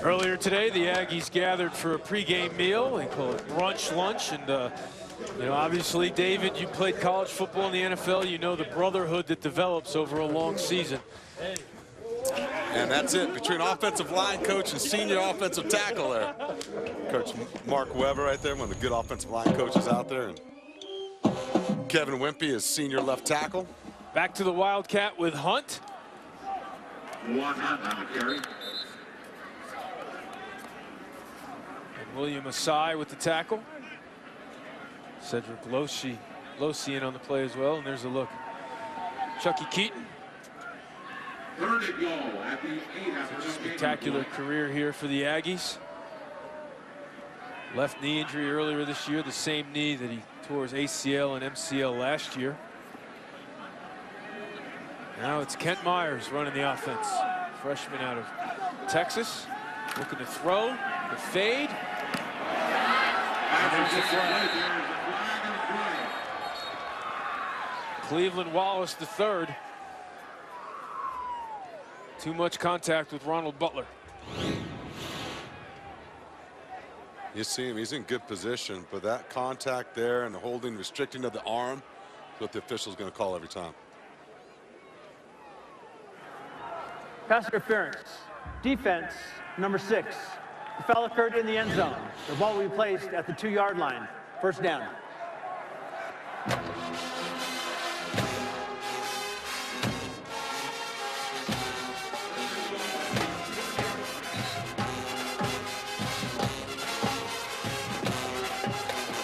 Earlier today, the Aggies gathered for a pregame meal. They call it brunch lunch. And, you know, obviously, David, you played college football in the NFL. You know the brotherhood that develops over a long season. And that's it between offensive line coach and senior offensive tackle there. Coach Mark Weber right there, one of the good offensive line coaches out there. And Kevin Wimpy is senior left tackle. Back to the Wildcat with Hunt. One Hunt on the carry. And William Asai with the tackle. Cedric Losi in on the play as well. And there's a look. Chucky Keaton. Third and goal at the 8 after spectacular career here for the Aggies. Left knee injury earlier this year, the same knee that he tore his ACL and MCL last year. Now it's Kent Myers running the offense. Freshman out of Texas. Looking to throw, the fade. And there's the flag. Cleveland Wallace III. Too much contact with Ronald Butler. You see him, he's in good position, but that contact there and the holding, restricting of the arm is what the official's going to call every time. Pass interference. Defense, number 6. The foul occurred in the end zone. The ball will be placed at the 2-yard line. First down.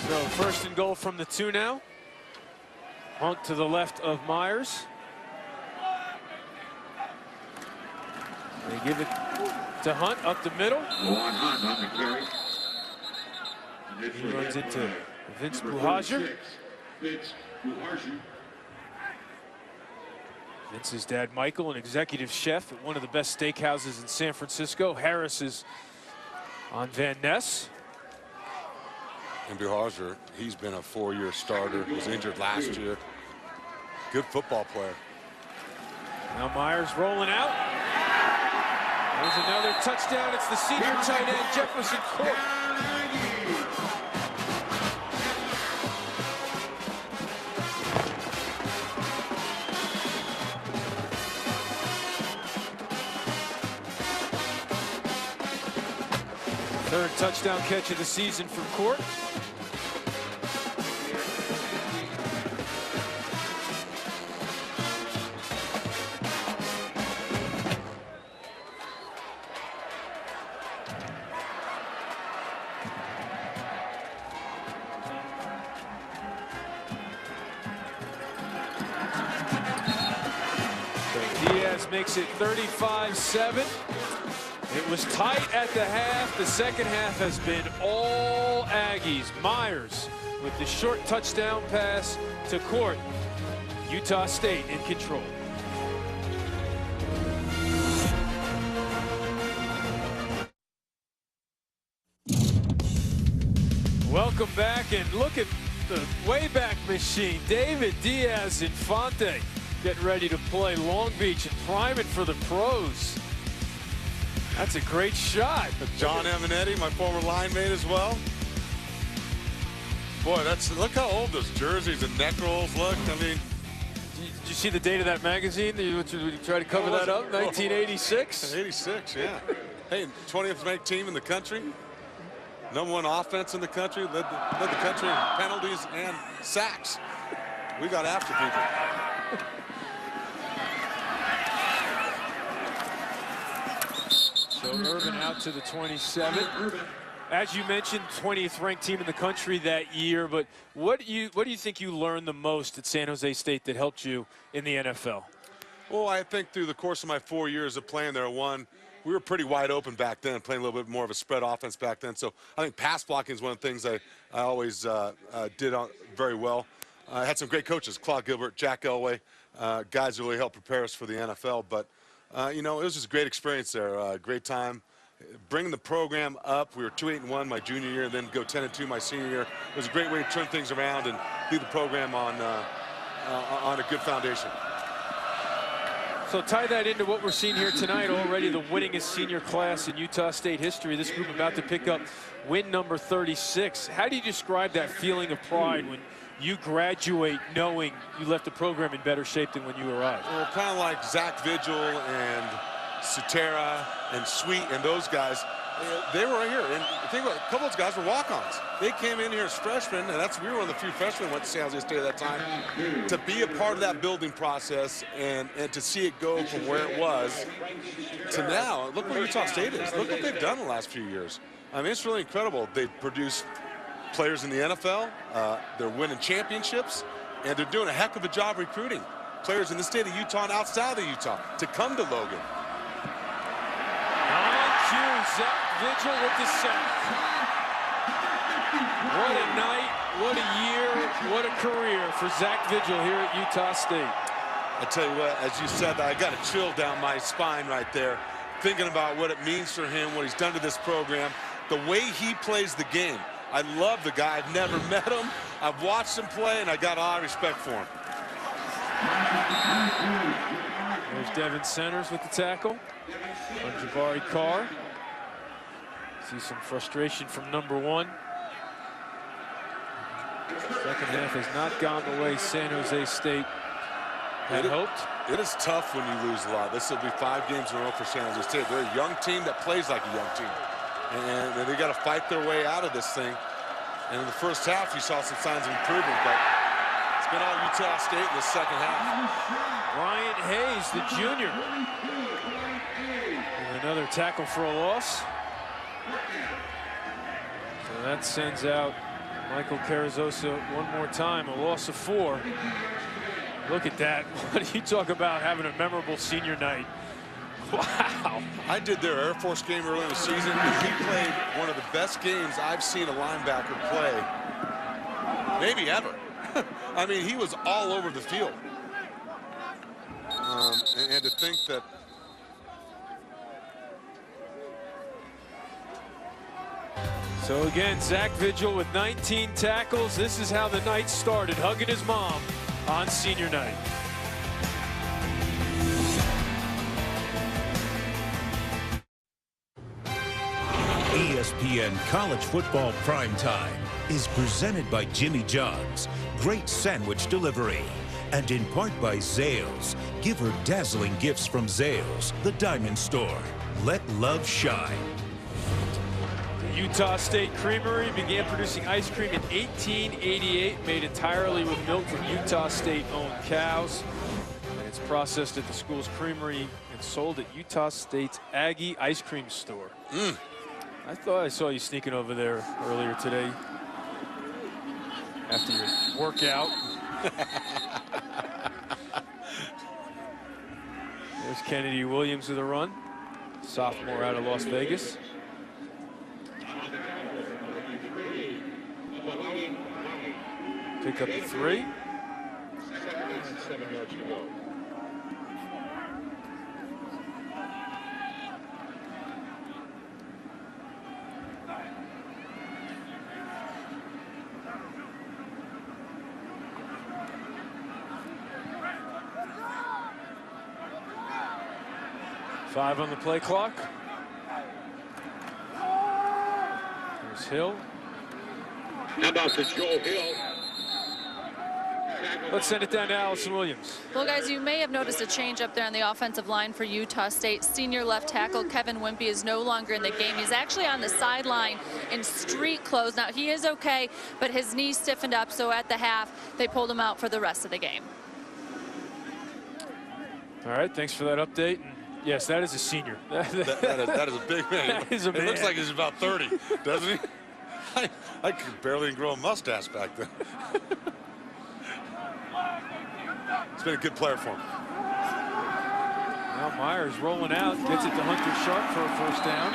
So first and goal from the 2 now. Hunt to the left of Myers. They give it to Hunt up the middle. One Hunt on the carry. He runs into Vince Buhajer. Vince's dad, Michael, an executive chef at one of the best steakhouses in San Francisco. Harris is on Van Ness. And Buhajer, he's been a 4-year starter. Was injured last year. Good football player. Now Myers rolling out. There's another touchdown. It's the senior tight end, Jefferson Court. Third touchdown catch of the season for Court. Makes it 35-7. It was tight at the half. The second half has been all Aggies. Myers with the short touchdown pass to Court. Utah State in control. Welcome back, and look at the Wayback Machine. David Diaz Infante getting ready to play Long Beach and prime it for the pros. That's a great shot. John Eminetti, my former line mate as well. Boy, look how old those jerseys and neck rolls look. I mean, did you see the date of that magazine? Did you try to cover that up? 1986? 86, yeah. Hey, 20th ranked team in the country. #1 offense in the country. Led the country in penalties and sacks. We got after people. So Urban out to the 27. As you mentioned, 20th ranked team in the country that year, but what do you think you learned the most at San Jose State that helped you in the NFL? Well, I think through the course of my 4 years of playing there, we were pretty wide open back then, playing a little bit more of a spread offense back then. So I think pass blocking is one of the things I always did very well. I had some great coaches, Claude Gilbert, Jack Elway, guys who really helped prepare us for the NFL. But you know, it was just a great experience there, great time. Bringing the program up, we were 2-8-1 my junior year, and then go 10-2 my senior year. It was a great way to turn things around and lead the program on a good foundation. So tie that into what we're seeing here tonight. Already the winningest senior class in Utah State history. This group about to pick up win number 36. How do you describe that feeling of pride when you graduate knowing you left the program in better shape than when you arrived? Well, kind of like Zach Vigil and Sutera and Sweet and those guys, they were right here. And think about it, a couple of those guys were walk-ons. They came in here as freshmen, and we were one of the few freshmen who went to San Jose State at that time. To be a part of that building process and to see it go from where it was to now, look where Utah State is. Look what they've done in the last few years. I mean, it's really incredible. They've produced players in the NFL, they're winning championships, and they're doing a heck of a job recruiting players in the state of Utah and outside of Utah to come to Logan. On cue, Zach Vigil with the sack. What a night, what a year, what a career for Zach Vigil here at Utah State. I tell you what, as you said, I got a chill down my spine right there, thinking about what it means for him, what he's done to this program, the way he plays the game. I love the guy. I've never met him. I've watched him play, and I got a lot of respect for him. There's Devin Centers with the tackle on Jabari Carr. See some frustration from number one. Second half has not gone the way San Jose State had hoped. It is tough when you lose a lot. This will be 5 games in a row for San Jose State. They're a young team that plays like a young team. And they got to fight their way out of this thing. And in the first half, you saw some signs of improvement, but it's been all Utah State in the second half. Ryan Hayes, the junior. And another tackle for a loss. So that sends out Michael Carrizosa one more time, a loss of 4. Look at that. What do you talk about having a memorable senior night? Wow. I did their Air Force game early in the season, and he played one of the best games I've seen a linebacker play, maybe ever. I mean, he was all over the field. And to think that So again, Zach Vigil with 19 tackles. This is how the night started, hugging his mom on senior night. ESPN College Football Primetime is presented by Jimmy John's, great sandwich delivery, and in part by Zales. Give her dazzling gifts from Zales, the diamond store. Let love shine. The Utah State Creamery began producing ice cream in 1888, made entirely with milk from Utah State-owned cows. And it's processed at the school's creamery and sold at Utah State's Aggie ice cream store. I thought I saw you sneaking over there earlier today after your workout. There's Kennedy Williams with a run, sophomore out of Las Vegas. Pick up the 3. 7 yards to go. Five on the play clock. There's Hill. How about this Joe Hill? Let's send it down to Allison Williams. Well, guys, you may have noticed a change up there on the offensive line for Utah State. Senior left tackle Kevin Wimpy is no longer in the game. He's actually on the sideline in street clothes. Now, he is okay, but his knee stiffened up, so at the half, they pulled him out for the rest of the game. All right, thanks for that update. Yes, that is a senior. that is a big man. That is a man. It looks like he's about 30, doesn't he? I could barely grow a mustache back then. It's been a good player for him. Now Myers rolling out, gets it to Hunter Sharp for a first down.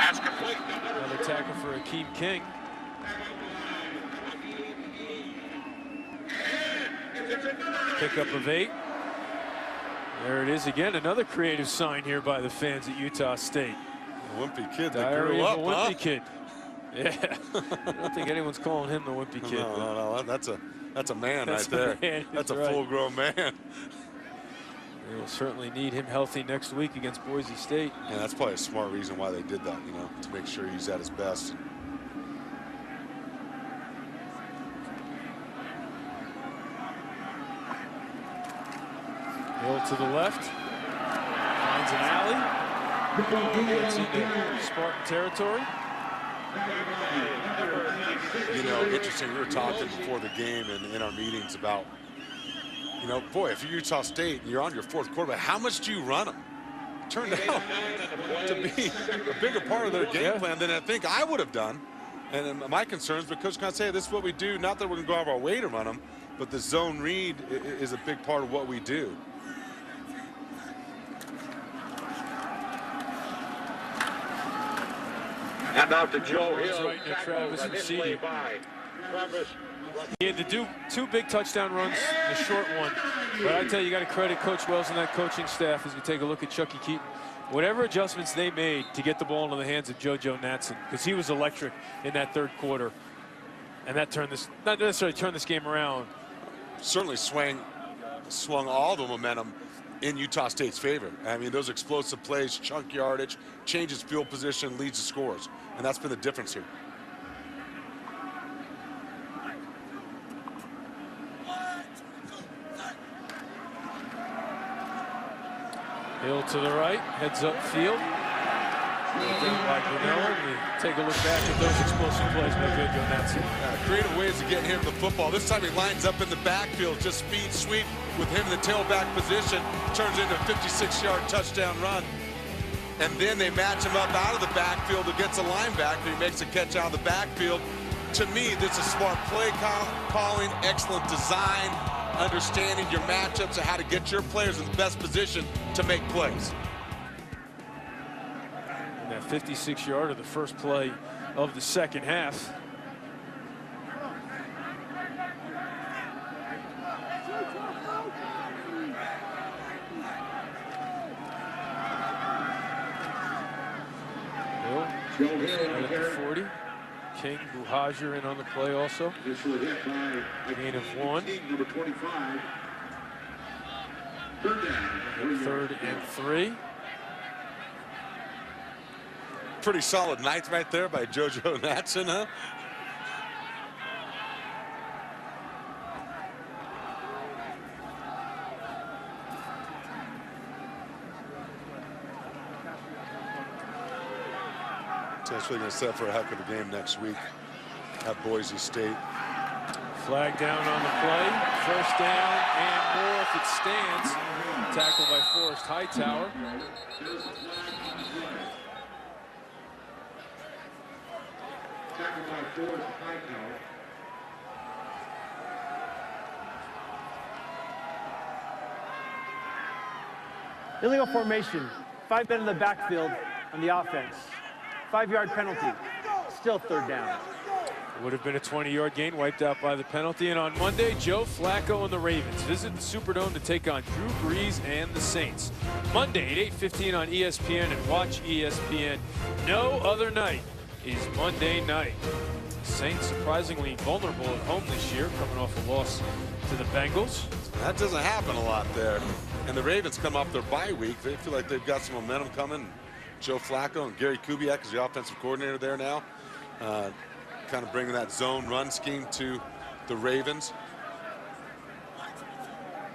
Another tackle for Akeem King. Pickup of 8. There it is again, another creative sign here by the fans at Utah State. A wimpy kid that Diary grew of up, a wimpy kid. Yeah, I don't think anyone's calling him the wimpy kid. No, that's a man right That's a there. man, That's a right. full-grown man. They will certainly need him healthy next week against Boise State. And that's probably a smart reason why they did that, you know, to make sure he's at his best. Hill to the left. Finds an alley. Gets into Spartan territory. You know, interesting, we were talking before the game and in our meetings about, you know, boy, if you're Utah State and you're on your fourth quarterback, how much do you run them? Turned out to be a bigger part of their game plan than I think I would have done. And my concerns, but Coach can say this is what we do, not that we're going to go out of our way to run them, but the zone read is a big part of what we do. And out to Joe Hill. Right into Travis and CD. He had to do 2 big touchdown runs, and a short one. But I tell you, you got to credit Coach Wells and that coaching staff as we take a look at Chucky Keaton. Whatever adjustments they made to get the ball into the hands of JoJo Natson, because he was electric in that third quarter. And that turned this, not necessarily turned this game around. Certainly swung all the momentum in Utah State's favor. I mean, those explosive plays, chunk yardage, changes field position, leads to scores. And that's been the difference here. Hill to the right, heads up field. By Brunello. We take a look back at those explosive plays by JoJo Natson. Creative ways of getting him the football. This time he lines up in the backfield, just speed sweep with him in the tailback position, turns into a 56-yard touchdown run. And then they match him up out of the backfield against a linebacker. He makes a catch out of the backfield. To me, this is smart play calling, excellent design, understanding your matchups and how to get your players in the best position to make plays. And that 56-yarder, the first play of the second half. Hill at the 40. King Buhajer in on the play also. Gain of 1. Number 25. Third and 3. Pretty solid night right there by JoJo Natson, huh? So it's really going to set for a heck of a game next week at Boise State. Flag down on the play. First down and more if it stands. Tackled by Forrest Hightower. Tackled by Forrest Hightower. Illegal formation. 5 men in the backfield on the offense. 5-yard penalty. Still third down. It would have been a 20-yard gain, wiped out by the penalty. And on Monday, Joe Flacco and the Ravens visit the Superdome to take on Drew Brees and the Saints. Monday at 8:15 on ESPN, and watch ESPN. No other night is Monday night. Saints surprisingly vulnerable at home this year, coming off a loss to the Bengals. That doesn't happen a lot there. And the Ravens come off their bye week. They feel like they've got some momentum coming. Joe Flacco and Gary Kubiak is the offensive coordinator there now. Kind of bringing that zone run scheme to the Ravens.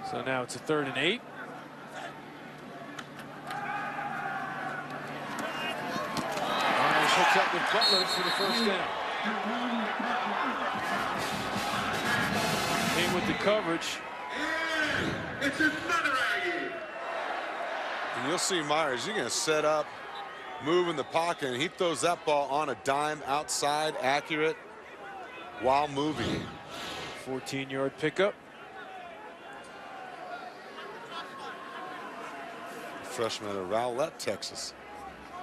So now it's a 3rd and 8. Myers hooks up with Butler for the first down. King with the coverage. It's another Aggie. And you'll see Myers, you're going to set up, move in the pocket, and he throws that ball on a dime outside, accurate, while moving. 14-yard pickup. Freshman out of Rowlett, Texas.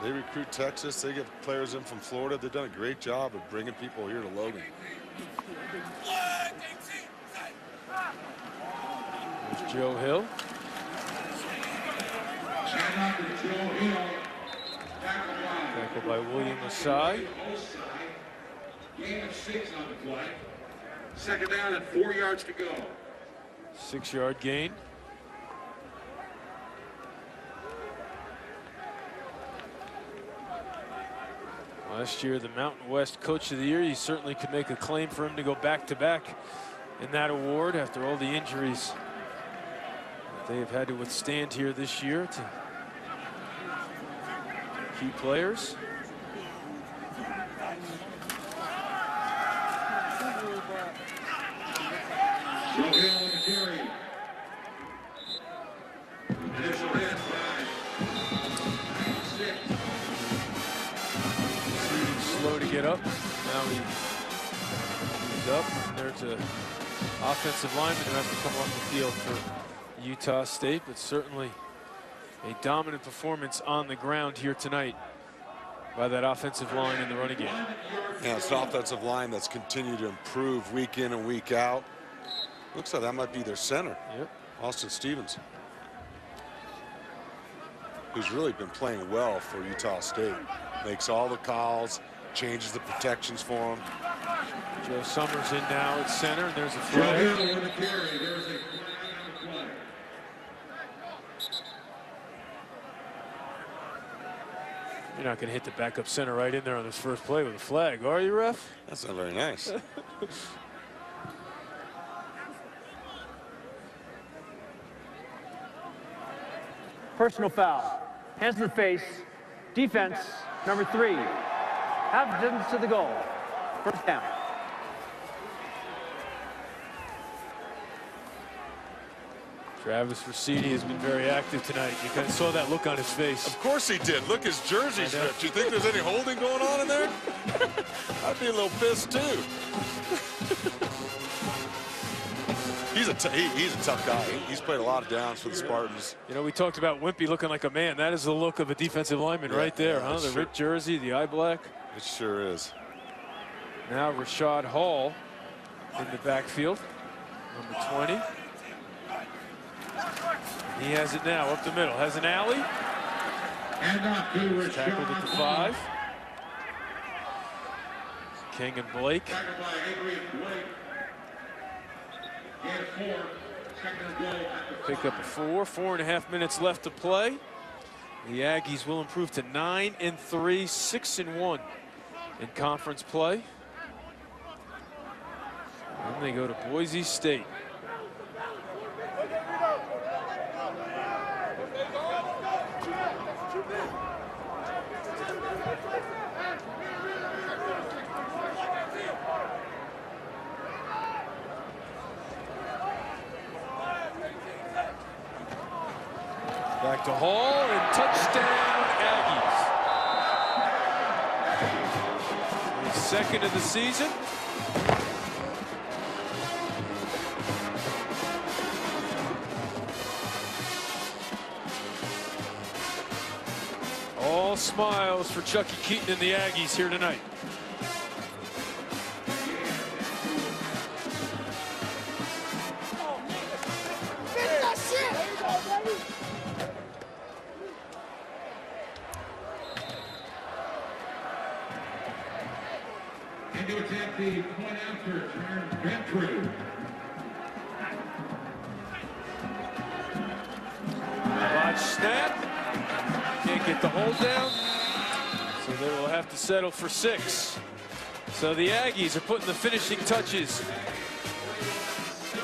They recruit Texas. They get players in from Florida. They've done a great job of bringing people here to Logan. There's Joe Hill. Tackled by William Masai. Gain of 6 on the play. Second down and 4 yards to go. 6-yard gain. Last year, the Mountain West Coach of the Year. You certainly could make a claim for him to go back-to-back in that award after all the injuries that they have had to withstand here this year to key players. Slow to get up. Now he's up. There's an offensive lineman who has to come off the field for Utah State, but certainly a dominant performance on the ground here tonight by that offensive line in the running game. Yeah, it's an offensive line that's continued to improve week in and week out. Looks like that might be their center, Austin Stevens, who's really been playing well for Utah State. Makes all the calls, changes the protections for them. Joe Summers in now at center, and there's a flag. You're not going to hit the backup center right in there on his first play with a flag, are you, ref? That's not very nice. Personal foul. Hands in the face. Defense, number 3. Half distance to the goal. First down. Travis Rosidi has been very active tonight. You kind of saw that look on his face. Of course he did. Look, his jersey's ripped. You think there's any holding going on in there? I'd be a little pissed too. He's a tough guy. He's played a lot of downs for the Spartans. You know, we talked about Wimpy looking like a man. That is the look of a defensive lineman right there, huh? The ripped jersey, the eye black. It sure is. Now Rashad Hall in the backfield, number 20. He has it now up the middle. Has an alley. He's tackled at the 5. King and Blake. Pick up a 4. 4.5 minutes left to play. The Aggies will improve to 9-3, 6-1 in conference play. And they go to Boise State. Back to Hall and touchdown Aggies. His second of the season. All smiles for Chucky Keaton and the Aggies here tonight. To attempt the point after turn Gentry. Botch snap. Can't get the hold down. So they will have to settle for 6. So the Aggies are putting the finishing touches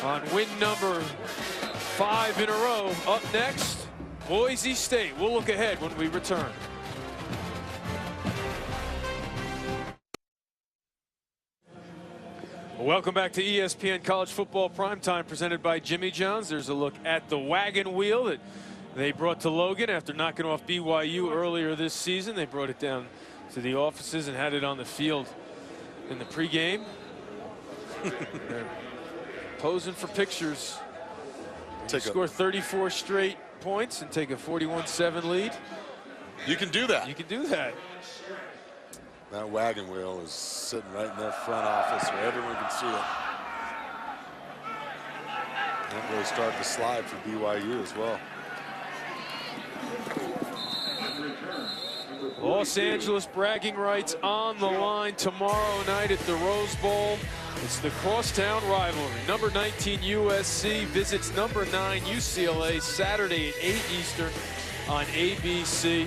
on win number 5 in a row. Up next, Boise State. We'll look ahead when we return. Welcome back to ESPN College Football Primetime, presented by Jimmy John's. There's a look at the wagon wheel that they brought to Logan after knocking off BYU earlier this season. They brought it down to the offices and had it on the field in the pregame. They're posing for pictures. Score 34 straight points and take a 41-7 lead. You can do that. You can do that. That wagon wheel is sitting right in their front office where everyone can see it. That really started to slide for BYU as well. Los Angeles bragging rights on the line tomorrow night at the Rose Bowl. It's the crosstown rivalry. Number 19 USC visits number 9 UCLA Saturday at 8 Eastern on ABC.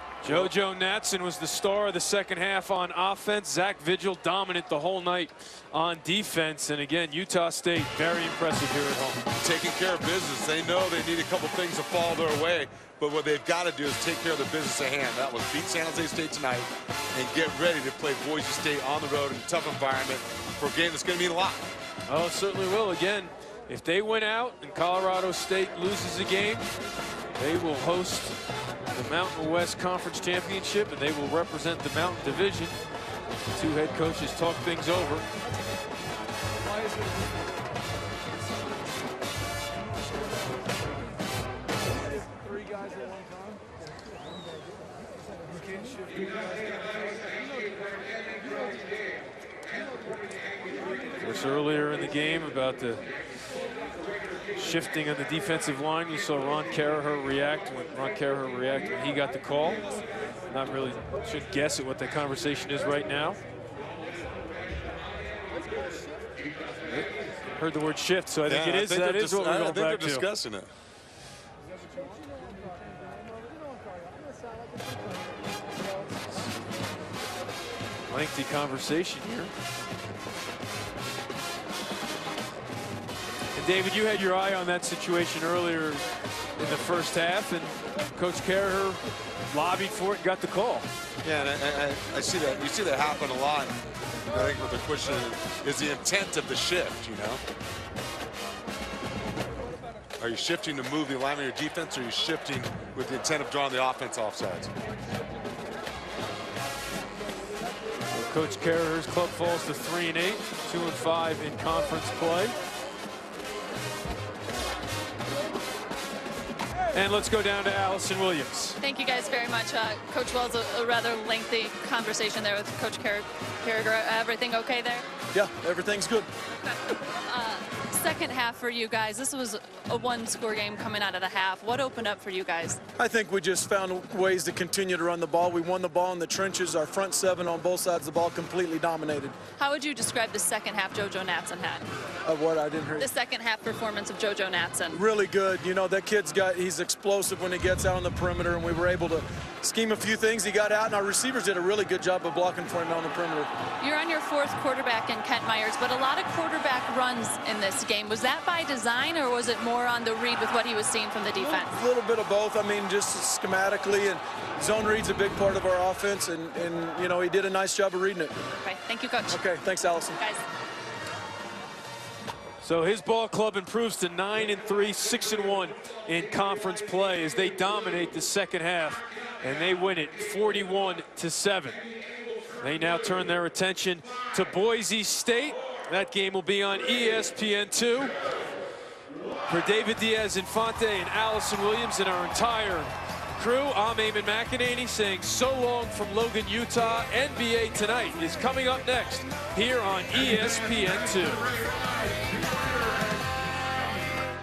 JoJo Natson was the star of the second half on offense. Zach Vigil dominant the whole night on defense. And again, Utah State very impressive here at home. Taking care of business. They know they need a couple things to fall their way, but what they've got to do is take care of the business at hand. That was beat San Jose State tonight and get ready to play Boise State on the road in a tough environment for a game that's going to mean a lot. Oh, it certainly will. Again, if they win out and Colorado State loses a game, they will host the Mountain West Conference Championship, and they will represent the Mountain Division. The two head coaches talk things over. Three guys at one time. You can't shift three guys. Of course, earlier in the game about the shifting on the defensive line, you saw Ron Caraher react when he got the call. Not really should guess at what the conversation is right now. Heard the word shift, so I think it is. That is what we're going back to. I think they're discussing it. Lengthy conversation here. And David, you had your eye on that situation earlier in the first half, and Coach Caraher lobbied for it and got the call. Yeah, and I see that. You see that happen a lot. I think what the question is the intent of the shift, you know? Are you shifting to move the alignment of your defense, or are you shifting with the intent of drawing the offense offsides? Coach Caraher's club falls to 3-8, 2-5 in conference play. And let's go down to Allison Williams. Thank you guys very much. Coach Wells, a rather lengthy conversation there with Coach Caraher. Everything okay there? Yeah, everything's good. Second half for you guys, this was a one-score game coming out of the half. What opened up for you guys? I think we just found ways to continue to run the ball. We won the ball in the trenches. Our front seven on both sides of the ball completely dominated. How would you describe the second half JoJo Natson had? What? I didn't hear you. The second half performance of JoJo Natson. Really good. You know, that he's explosive when he gets out on the perimeter, and we were able to scheme a few things. He got out, and our receivers did a really good job of blocking for him on the perimeter. You're on your fourth quarterback in Kent Myers, but a lot of quarterback runs in this game. Was that by design, or was it more on the read with what he was seeing from the defense? A little bit of both. I mean, just schematically, and zone read's a big part of our offense, and you know, he did a nice job of reading it. Okay, thank you, Coach. Okay, thanks, Allison. Guys. So his ball club improves to 9-3, 6-1 in conference play as they dominate the second half, and they win it 41-7. They now turn their attention to Boise State. That game will be on ESPN2. For David Diaz-Infante and Allison Williams and our entire crew, I'm Eamon McEnany saying so long from Logan, Utah. NBA Tonight is coming up next here on ESPN2.